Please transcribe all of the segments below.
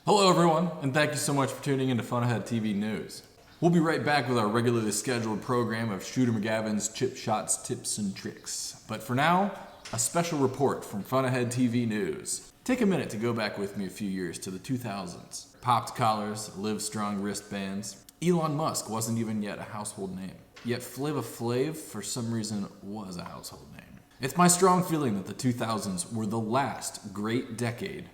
Hello everyone, and thank you so much for tuning into Fun Ahead TV News. We'll be right back with our regularly scheduled program of Shooter McGavin's Chip Shots, Tips, and Tricks. But for now, a special report from Fun Ahead TV News. Take a minute to go back with me a few years to the 2000s. Popped collars, Live Strong wristbands. Elon Musk wasn't even yet a household name. Yet Flava Flav, for some reason, was a household name. It's my strong feeling that the 2000s were the last great decade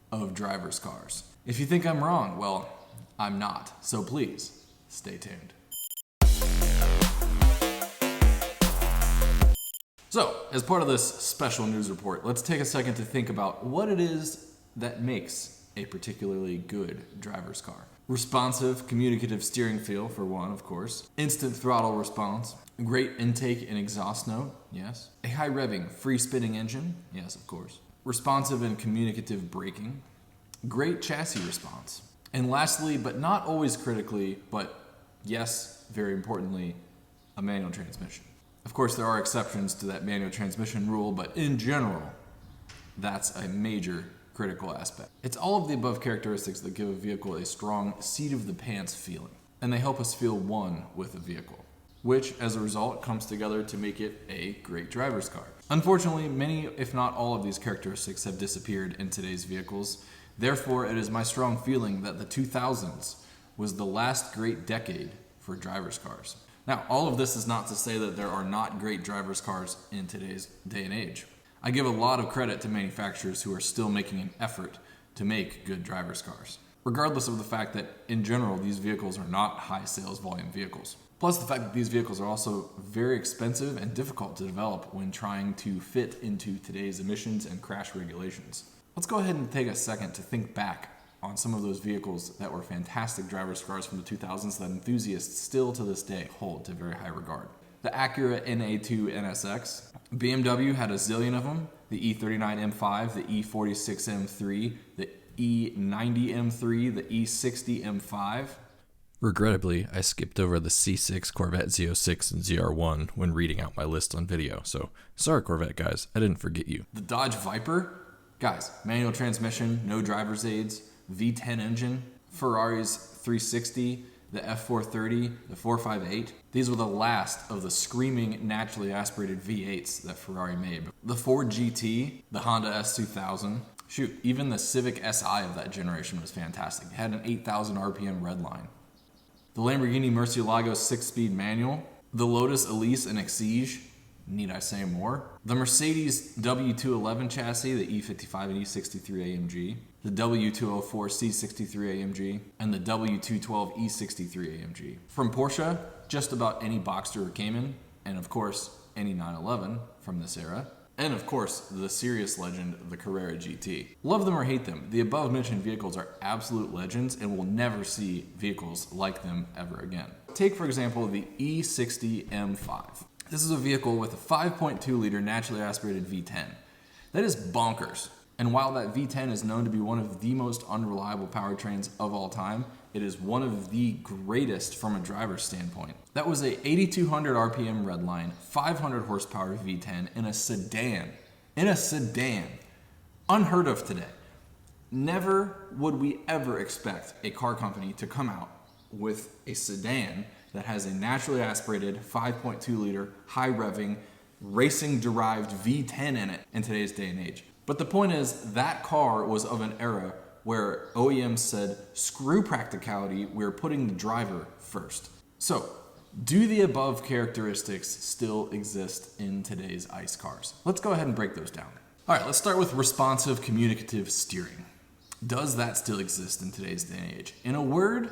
of driver's cars. If you think I'm wrong, well, I'm not. So please, stay tuned. So, as part of this special news report, let's take a second to think about what it is that makes a particularly good driver's car. Responsive, communicative steering feel, for one, of course. Instant throttle response. Great intake and exhaust note, yes. A high revving, free spinning engine, yes, of course. Responsive and communicative braking. Great chassis response. And lastly, but not always critically, but yes, very importantly, a manual transmission. Of course, there are exceptions to that manual transmission rule, but in general, that's a major critical aspect. It's all of the above characteristics that give a vehicle a strong seat-of-the-pants feeling, and they help us feel one with the vehicle, which, as a result, comes together to make it a great driver's car. Unfortunately, many, if not all of these characteristics have disappeared in today's vehicles. Therefore, it is my strong feeling that the 2000s was the last great decade for driver's cars. Now, all of this is not to say that there are not great driver's cars in today's day and age. I give a lot of credit to manufacturers who are still making an effort to make good driver's cars, regardless of the fact that, in general, these vehicles are not high sales volume vehicles. Plus the fact that these vehicles are also very expensive and difficult to develop when trying to fit into today's emissions and crash regulations. Let's go ahead and take a second to think back on some of those vehicles that were fantastic driver's cars from the 2000s that enthusiasts still to this day hold to very high regard. The Acura NA2 NSX. BMW had a zillion of them. The E39 M5, the E46 M3, the E90 M3, the E60 M5. Regrettably, I skipped over the C6 Corvette Z06 and ZR1 when reading out my list on video, so sorry Corvette guys, I didn't forget you. The Dodge Viper. Guys, manual transmission, no driver's aids, V10 engine, Ferrari's 360, the F430, the 458. These were the last of the screaming naturally aspirated V8s that Ferrari made. The Ford GT, the Honda S2000, shoot, even the Civic Si of that generation was fantastic. It had an 8,000 RPM redline. The Lamborghini Murcielago 6-speed manual, the Lotus Elise and Exige, need I say more? The Mercedes W211 chassis, the E55 and E63 AMG, the W204 C63 AMG, and the W212 E63 AMG. From Porsche, just about any Boxster or Cayman, and of course, any 911 from this era. And of course, the serious legend, the Carrera GT. Love them or hate them, the above mentioned vehicles are absolute legends and we'll never see vehicles like them ever again. Take for example the E60 M5. This is a vehicle with a 5.2 liter naturally aspirated V10. That is bonkers. And while that V10 is known to be one of the most unreliable powertrains of all time, it is one of the greatest from a driver's standpoint. That was a 8,200 RPM redline, 500 horsepower V10 in a sedan. Unheard of today. Never would we ever expect a car company to come out with a sedan that has a naturally aspirated 5.2 liter, high revving, racing derived V10 in it in today's day and age. But the point is, that car was of an era where OEMs said, screw practicality, we're putting the driver first. So, do the above characteristics still exist in today's ICE cars? Let's go ahead and break those down. All right, let's start with responsive communicative steering. Does that still exist in today's day and age? In a word,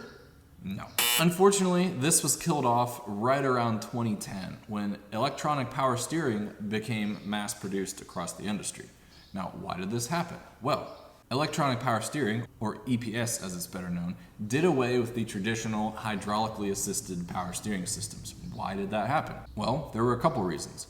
no. Unfortunately, this was killed off right around 2010 when electronic power steering became mass produced across the industry. Now, why did this happen? Well, electronic power steering, or EPS as it's better known, did away with the traditional hydraulically assisted power steering systems. Why did that happen? Well, there were a couple reasons.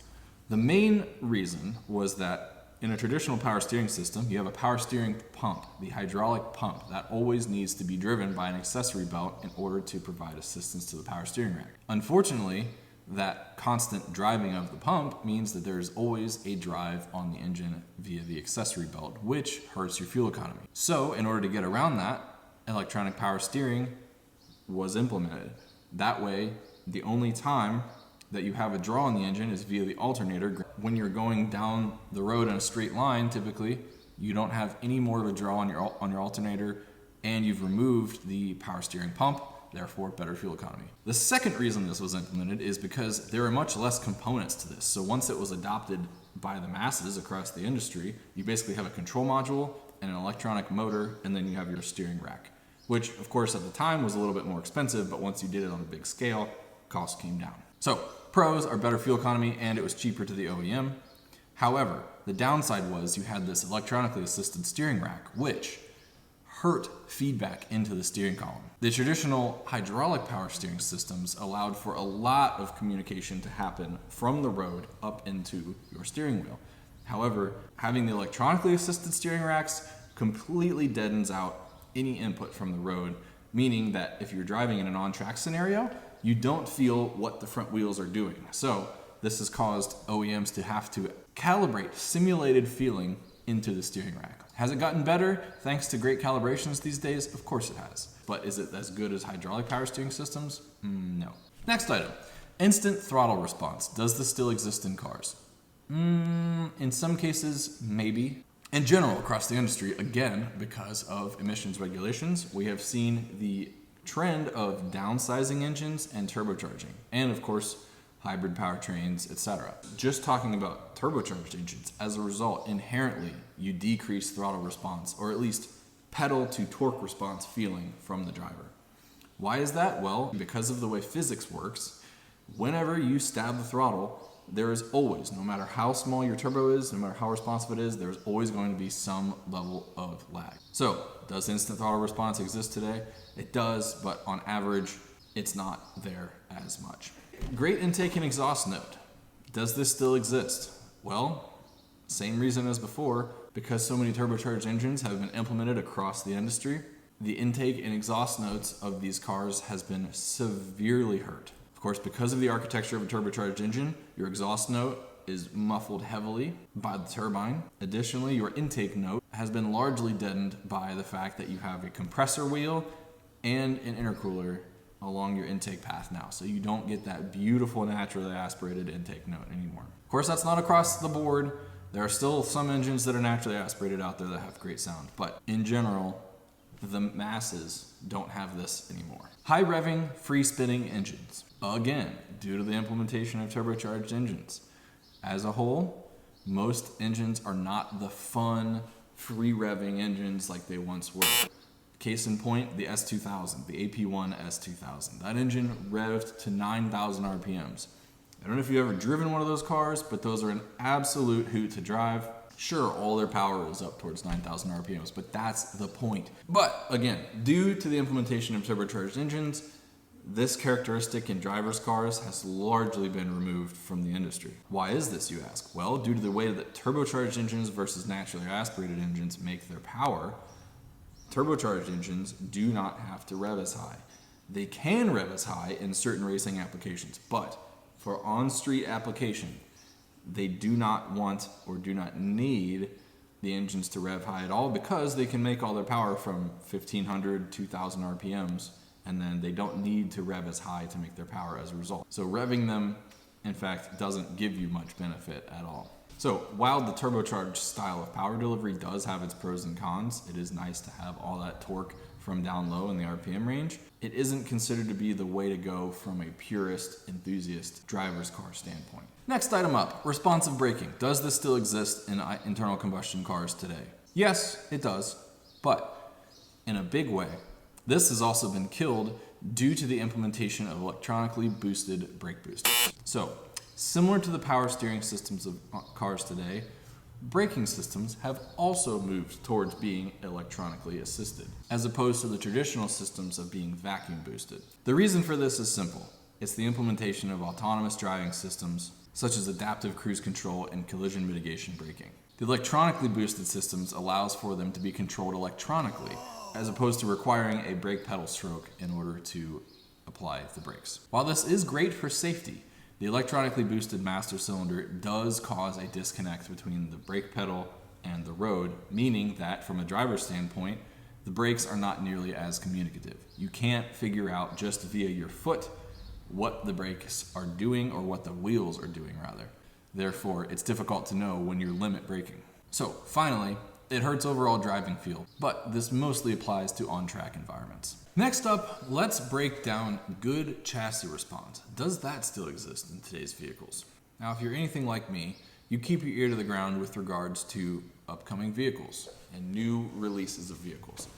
The main reason was that in a traditional power steering system, you have a power steering pump, the hydraulic pump, that always needs to be driven by an accessory belt in order to provide assistance to the power steering rack. Unfortunately, that constant driving of the pump means that there's always a drive on the engine via the accessory belt, which hurts your fuel economy. So in order to get around that, electronic power steering was implemented. That way, the only time that you have a draw in the engine is via the alternator. When you're going down the road in a straight line, typically, you don't have any more of a draw on your alternator, and you've removed the power steering pump, therefore better fuel economy. The second reason this was implemented is because there are much less components to this. So once it was adopted by the masses across the industry, you basically have a control module and an electronic motor, and then you have your steering rack, which of course at the time was a little bit more expensive, but once you did it on a big scale, costs came down. So pros are better fuel economy, and it was cheaper to the OEM. However, the downside was you had this electronically assisted steering rack, which hurt feedback into the steering column. The traditional hydraulic power steering systems allowed for a lot of communication to happen from the road up into your steering wheel. However, having the electronically assisted steering racks completely deadens out any input from the road, meaning that if you're driving in an on-track scenario, you don't feel what the front wheels are doing. So this has caused OEMs to have to calibrate simulated feeling into the steering rack. Has it gotten better thanks to great calibrations these days? Of course it has. But is it as good as hydraulic power steering systems? No. Next item, instant throttle response. Does this still exist in cars? In some cases, maybe. In general, across the industry, again, because of emissions regulations, we have seen the trend of downsizing engines and turbocharging. And of course, hybrid powertrains, etc. Just talking about turbocharged engines, as a result, inherently, you decrease throttle response, or at least pedal to torque response feeling from the driver. Why is that? Well, because of the way physics works, whenever you stab the throttle, there is always, no matter how small your turbo is, no matter how responsive it is, there's always going to be some level of lag. So, does instant throttle response exist today? It does, but on average, it's not there as much. Great intake and exhaust note. Does this still exist? Well, same reason as before, because so many turbocharged engines have been implemented across the industry, the intake and exhaust notes of these cars has been severely hurt. Of course, because of the architecture of a turbocharged engine, your exhaust note is muffled heavily by the turbine. Additionally, your intake note has been largely deadened by the fact that you have a compressor wheel and an intercooler along your intake path now. So you don't get that beautiful naturally aspirated intake note anymore. Of course, that's not across the board. There are still some engines that are naturally aspirated out there that have great sound, but in general, the masses don't have this anymore. High revving, free spinning engines. Again, due to the implementation of turbocharged engines. As a whole, most engines are not the fun, free revving engines like they once were. Case in point, the S2000, the AP1 S2000. That engine revved to 9,000 RPMs. I don't know if you've ever driven one of those cars, but those are an absolute hoot to drive. Sure, all their power is up towards 9,000 RPMs, but that's the point. But again, due to the implementation of turbocharged engines, this characteristic in drivers' cars has largely been removed from the industry. Why is this, you ask? Well, due to the way that turbocharged engines versus naturally aspirated engines make their power, turbocharged engines do not have to rev as high. They can rev as high in certain racing applications, but for on-street application, they do not want or do not need the engines to rev high at all because they can make all their power from 1,500, 2,000 RPMs, and then they don't need to rev as high to make their power as a result. So revving them, in fact, doesn't give you much benefit at all. So while the turbocharged style of power delivery does have its pros and cons, it is nice to have all that torque from down low in the RPM range, it isn't considered to be the way to go from a purist, enthusiast driver's car standpoint. Next item up, responsive braking. Does this still exist in internal combustion cars today? Yes, it does, but in a big way. This has also been killed due to the implementation of electronically boosted brake boosters. So, similar to the power steering systems of cars today, braking systems have also moved towards being electronically assisted, as opposed to the traditional systems of being vacuum boosted. The reason for this is simple. It's the implementation of autonomous driving systems, such as adaptive cruise control and collision mitigation braking. The electronically boosted systems allows for them to be controlled electronically, as opposed to requiring a brake pedal stroke in order to apply the brakes. While this is great for safety, the electronically boosted master cylinder does cause a disconnect between the brake pedal and the road, meaning that from a driver's standpoint, the brakes are not nearly as communicative. You can't figure out just via your foot what the brakes are doing, or what the wheels are doing rather. Therefore, it's difficult to know when you're limit braking. So finally, it hurts overall driving feel, but this mostly applies to on-track environments. Next up, let's break down good chassis response. Does that still exist in today's vehicles? Now, if you're anything like me, you keep your ear to the ground with regards to upcoming vehicles and new releases of vehicles.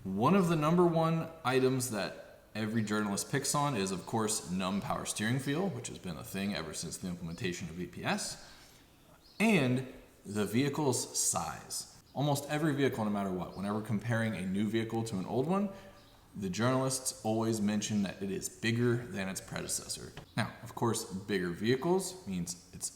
One of the number one items that every journalist picks on is, of course, numb power steering feel, which has been a thing ever since the implementation of EPS, and the vehicle's size. Almost every vehicle, no matter what, whenever comparing a new vehicle to an old one, the journalists always mention that it is bigger than its predecessor. Now, of course, bigger vehicles means it's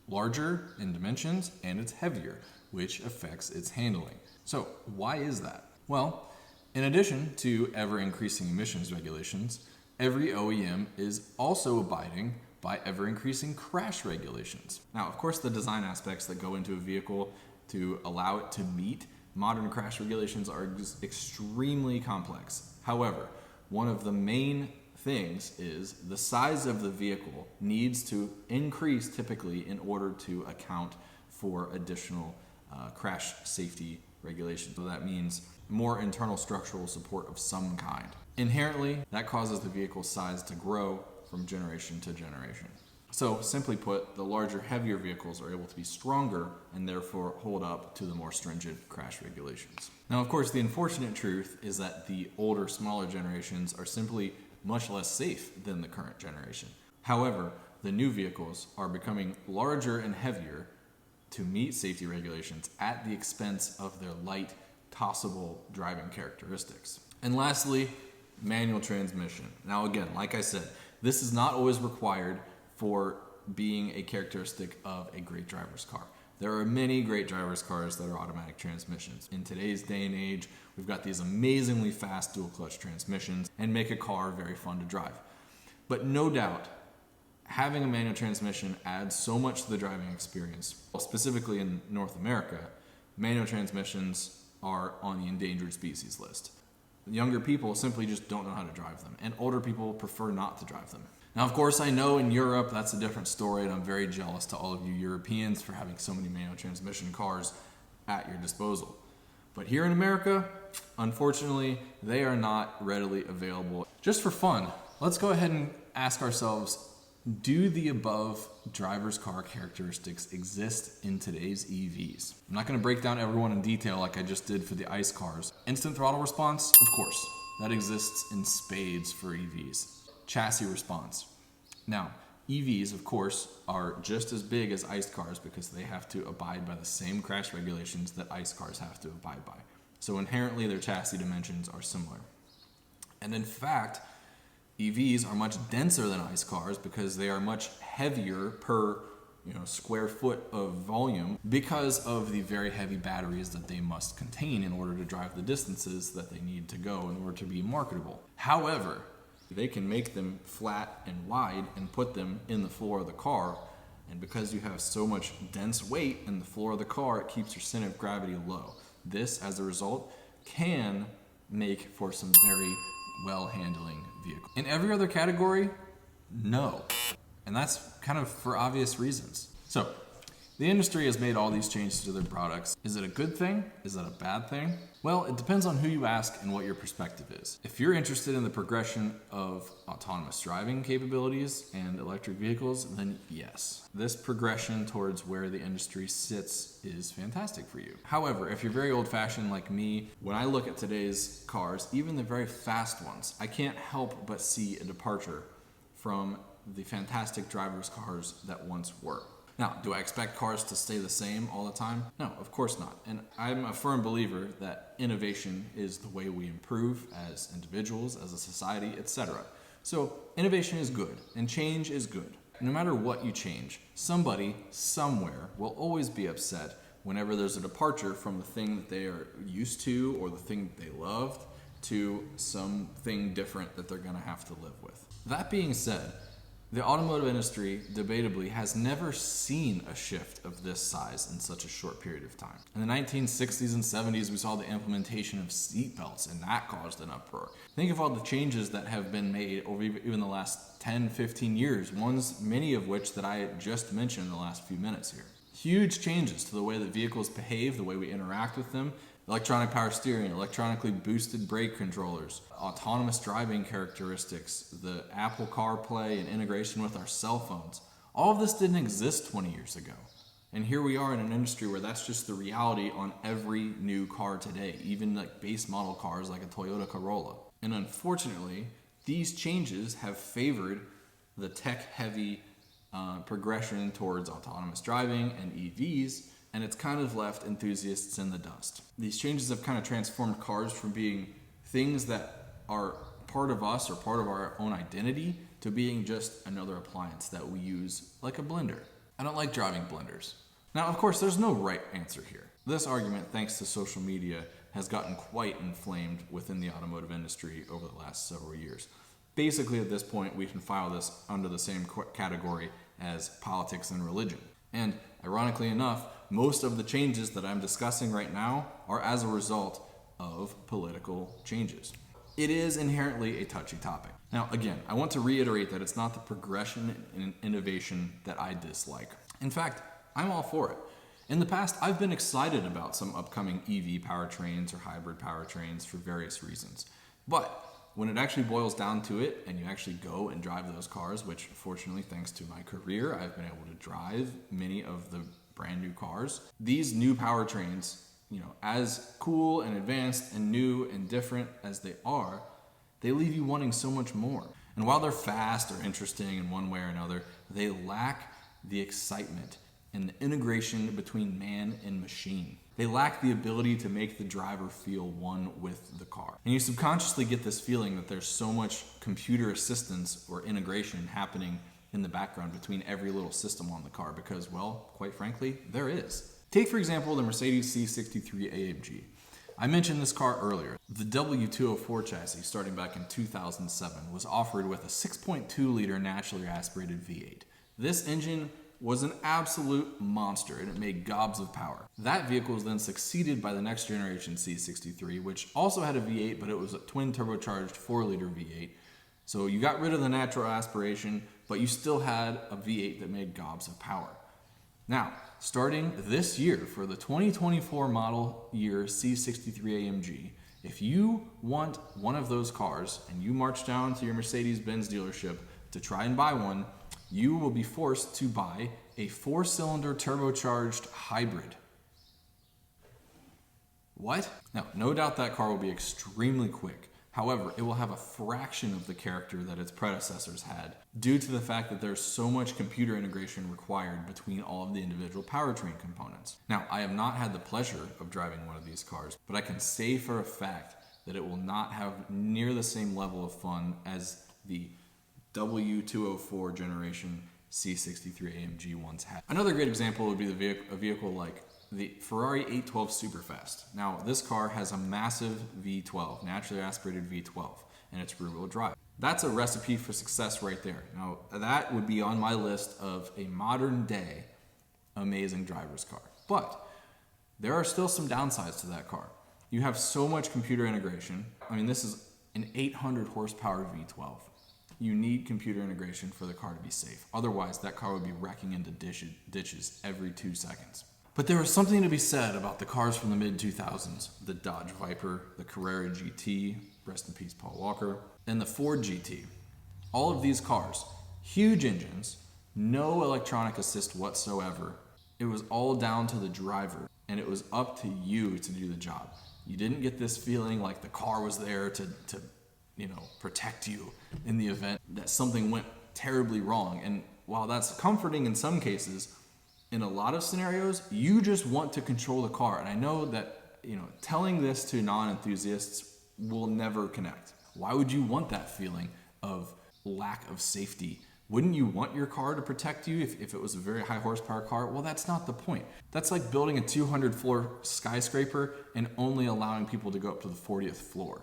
larger in dimensions and it's heavier, which affects its handling. So why is that? Well, in addition to ever-increasing emissions regulations, every OEM is also abiding by ever-increasing crash regulations. Now, of course, the design aspects that go into a vehicle to allow it to meet modern crash regulations are extremely complex. However, one of the main things is the size of the vehicle needs to increase typically in order to account for additional crash safety regulations. So that means more internal structural support of some kind. Inherently, that causes the vehicle size to grow from generation to generation. So simply put, the larger, heavier vehicles are able to be stronger and therefore hold up to the more stringent crash regulations. Now, of course, the unfortunate truth is that the older, smaller generations are simply much less safe than the current generation. However, the new vehicles are becoming larger and heavier to meet safety regulations at the expense of their light, tossable driving characteristics. And lastly, manual transmission. Now again, like I said, this is not always required for being a characteristic of a great driver's car. There are many great driver's cars that are automatic transmissions. In today's day and age, we've got these amazingly fast dual clutch transmissions and make a car very fun to drive. But no doubt, having a manual transmission adds so much to the driving experience. Specifically in North America, manual transmissions are on the endangered species list. Younger people simply just don't know how to drive them, and older people prefer not to drive them. Now, of course, I know in Europe that's a different story, and I'm very jealous to all of you Europeans for having so many manual transmission cars at your disposal. But here in America, unfortunately, they are not readily available. Just for fun, let's go ahead and ask ourselves, do the above driver's car characteristics exist in today's EVs? I'm not going to break down everyone in detail like I just did for the ICE cars. Instant throttle response, of course, that exists in spades for EVs. Chassis response. Now, EVs, of course, are just as big as ICE cars because they have to abide by the same crash regulations that ICE cars have to abide by. So inherently, their chassis dimensions are similar. And in fact, EVs are much denser than ICE cars because they are much heavier per square foot of volume because of the very heavy batteries that they must contain in order to drive the distances that they need to go in order to be marketable. However, they can make them flat and wide and put them in the floor of the car, and because you have so much dense weight in the floor of the car, it keeps your center of gravity low. This, as a result, can make for some very well-handling vehicle. In every other category, no. And that's kind of for obvious reasons. So, the industry has made all these changes to their products. Is it a good thing? Is it a bad thing? Well, it depends on who you ask and what your perspective is. If you're interested in the progression of autonomous driving capabilities and electric vehicles, then yes. This progression towards where the industry sits is fantastic for you. However, if you're very old-fashioned like me, when I look at today's cars, even the very fast ones, I can't help but see a departure from the fantastic driver's cars that once were. Now, do I expect cars to stay the same all the time? No, of course not. And I'm a firm believer that innovation is the way we improve as individuals, as a society, etc. So innovation is good and change is good. No matter what you change, somebody, somewhere, will always be upset whenever there's a departure from the thing that they are used to or the thing that they loved to something different that they're going to have to live with. That being said, The automotive industry, debatably, has never seen a shift of this size in such a short period of time. In the 1960s and 70s, we saw the implementation of seatbelts, and that caused an uproar. Think of all the changes that have been made over even the last 10, 15 years, many of which that I just mentioned in the last few minutes here. Huge changes to the way that vehicles behave, the way we interact with them. Electronic power steering, electronically boosted brake controllers, autonomous driving characteristics, the Apple CarPlay and integration with our cell phones. All of this didn't exist 20 years ago. And here we are in an industry where that's just the reality on every new car today, even like base model cars like a Toyota Corolla. And unfortunately, these changes have favored the tech-heavy progression towards autonomous driving and EVs, and it's kind of left enthusiasts in the dust. These changes have kind of transformed cars from being things that are part of us or part of our own identity to being just another appliance that we use like a blender. I don't like driving blenders. Now, of course, there's no right answer here. This argument, thanks to social media, has gotten quite inflamed within the automotive industry over the last several years. Basically, at this point, we can file this under the same category as politics and religion. And ironically enough, most of the changes that I'm discussing right now are as a result of political changes. It is inherently a touchy topic. Now, again, I want to reiterate that it's not the progression and innovation that I dislike. In fact, I'm all for it. In the past, I've been excited about some upcoming EV powertrains or hybrid powertrains for various reasons. But when it actually boils down to it and you actually go and drive those cars, which fortunately, thanks to my career, I've been able to drive many of the brand new cars. These new powertrains, as cool and advanced and new and different as they are, they leave you wanting so much more. And while they're fast or interesting in one way or another, they lack the excitement and the integration between man and machine. They lack the ability to make the driver feel one with the car. And you subconsciously get this feeling that there's so much computer assistance or integration happening in the background between every little system on the car because, well, quite frankly, there is. Take, for example, the Mercedes C63 AMG. I mentioned this car earlier. The W204 chassis, starting back in 2007, was offered with a 6.2-liter naturally aspirated V8. This engine was an absolute monster, and it made gobs of power. That vehicle was then succeeded by the next generation C63, which also had a V8, but it was a twin turbocharged 4-liter V8. So you got rid of the natural aspiration, but you still had a V8 that made gobs of power. Now, starting this year for the 2024 model year C63 AMG, if you want one of those cars and you march down to your Mercedes-Benz dealership to try and buy one, you will be forced to buy a 4-cylinder turbocharged hybrid. What? Now, no doubt that car will be extremely quick. However, it will have a fraction of the character that its predecessors had due to the fact that there's so much computer integration required between all of the individual powertrain components. Now, I have not had the pleasure of driving one of these cars, but I can say for a fact that it will not have near the same level of fun as the W204 generation C63 AMG once had. Another great example would be a vehicle like the Ferrari 812 Superfast. Now, this car has a massive V12, naturally aspirated V12, and it's rear-wheel drive. That's a recipe for success right there. Now, that would be on my list of a modern-day amazing driver's car. But there are still some downsides to that car. You have so much computer integration. I mean, this is an 800 horsepower V12. You need computer integration for the car to be safe. Otherwise, that car would be wrecking into ditches every 2 seconds. But there was something to be said about the cars from the mid-2000s. The Dodge Viper, the Carrera GT, rest in peace Paul Walker, and the Ford GT. All of these cars, huge engines, no electronic assist whatsoever. It was all down to the driver, and it was up to you to do the job. You didn't get this feeling like the car was there to protect you in the event that something went terribly wrong. And while that's comforting in some cases, in a lot of scenarios, you just want to control the car. And I know that, telling this to non-enthusiasts will never connect. Why would you want that feeling of lack of safety? Wouldn't you want your car to protect you if it was a very high horsepower car? Well, that's not the point. That's like building a 200 floor skyscraper and only allowing people to go up to the 40th floor.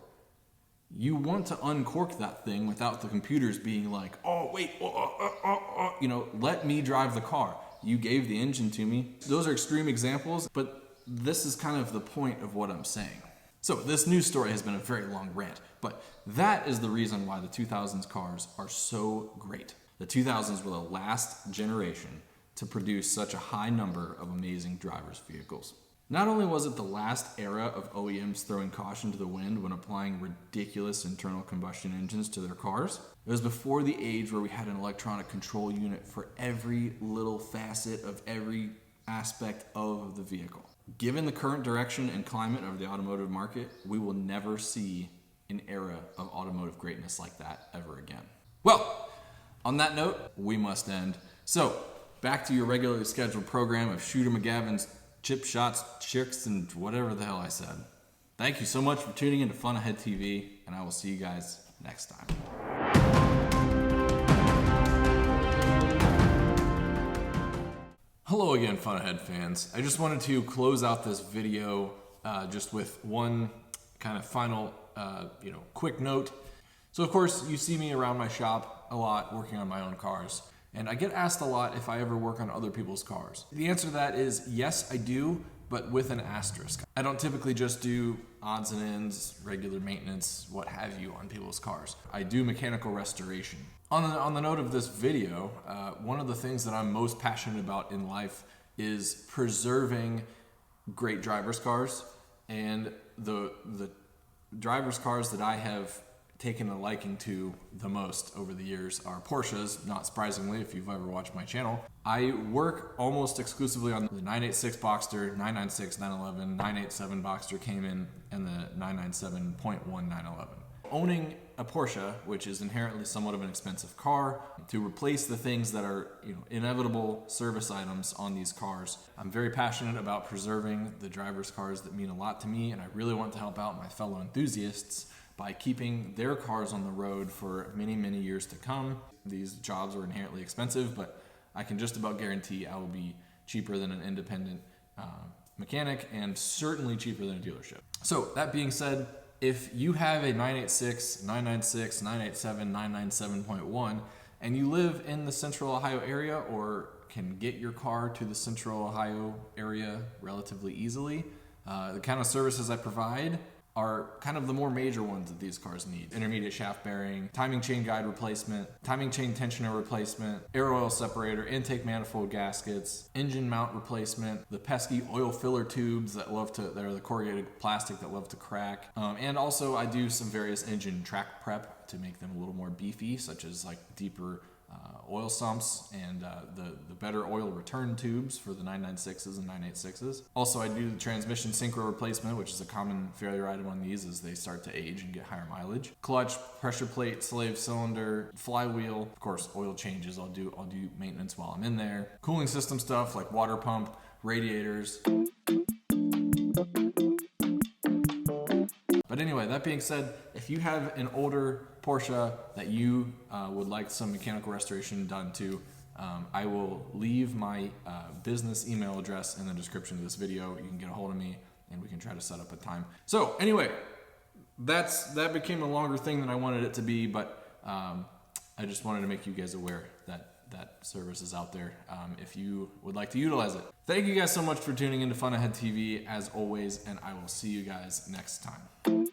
You want to uncork that thing without the computers being like, oh, wait, let me drive the car. You gave the engine to me. Those are extreme examples, but this is kind of the point of what I'm saying. So this news story has been a very long rant, but that is the reason why the 2000s cars are so great. The 2000s were the last generation to produce such a high number of amazing driver's vehicles. Not only was it the last era of OEMs throwing caution to the wind when applying ridiculous internal combustion engines to their cars, it was before the age where we had an electronic control unit for every little facet of every aspect of the vehicle. Given the current direction and climate of the automotive market, we will never see an era of automotive greatness like that ever again. Well, on that note, we must end. So, back to your regularly scheduled program of Shooter McGavin's chip shots, chicks, and whatever the hell I said. Thank you so much for tuning in to Fun Ahead TV, and I will see you guys next time. Hello again, Fun Ahead fans. I just wanted to close out this video just with one kind of final, quick note. So, of course, you see me around my shop a lot working on my own cars. And I get asked a lot if I ever work on other people's cars. The answer to that is yes, I do, but with an asterisk. I don't typically just do odds and ends, regular maintenance, what have you on people's cars. I do mechanical restoration. On the note of this video, one of the things that I'm most passionate about in life is preserving great driver's cars. And the driver's cars that I have taken a liking to the most over the years are Porsches, not surprisingly if you've ever watched my channel. I work almost exclusively on the 986 Boxster, 996 911, 987 Boxster Cayman, and the 997.1 911. Owning a Porsche, which is inherently somewhat of an expensive car, to replace the things that are inevitable service items on these cars, I'm very passionate about preserving the driver's cars that mean a lot to me, and I really want to help out my fellow enthusiasts by keeping their cars on the road for many, many years to come. These jobs are inherently expensive, but I can just about guarantee I will be cheaper than an independent mechanic and certainly cheaper than a dealership. So that being said, if you have a 986, 996, 987, 997.1 and you live in the Central Ohio area or can get your car to the Central Ohio area relatively easily, the kind of services I provide are kind of the more major ones that these cars need. Intermediate shaft bearing, timing chain guide replacement, timing chain tensioner replacement, air oil separator, intake manifold gaskets, engine mount replacement, the pesky oil filler tubes that are the corrugated plastic that love to crack. And also I do some various engine track prep to make them a little more beefy, such as like deeper oil sumps and the better oil return tubes for the 996s and 986s. Also, I do the transmission synchro replacement, which is a common failure item on these as they start to age and get higher mileage. Clutch, pressure plate, slave cylinder, flywheel, of course, oil changes. I'll do maintenance while I'm in there. Cooling system stuff like water pump, radiators. But anyway, that being said, if you have an older Porsche that you would like some mechanical restoration done to, I will leave my business email address in the description of this video. You can get a hold of me and we can try to set up a time. So anyway, that became a longer thing than I wanted it to be, but I just wanted to make you guys aware that service is out there if you would like to utilize it. Thank you guys so much for tuning into Fun Ahead TV as always, and I will see you guys next time.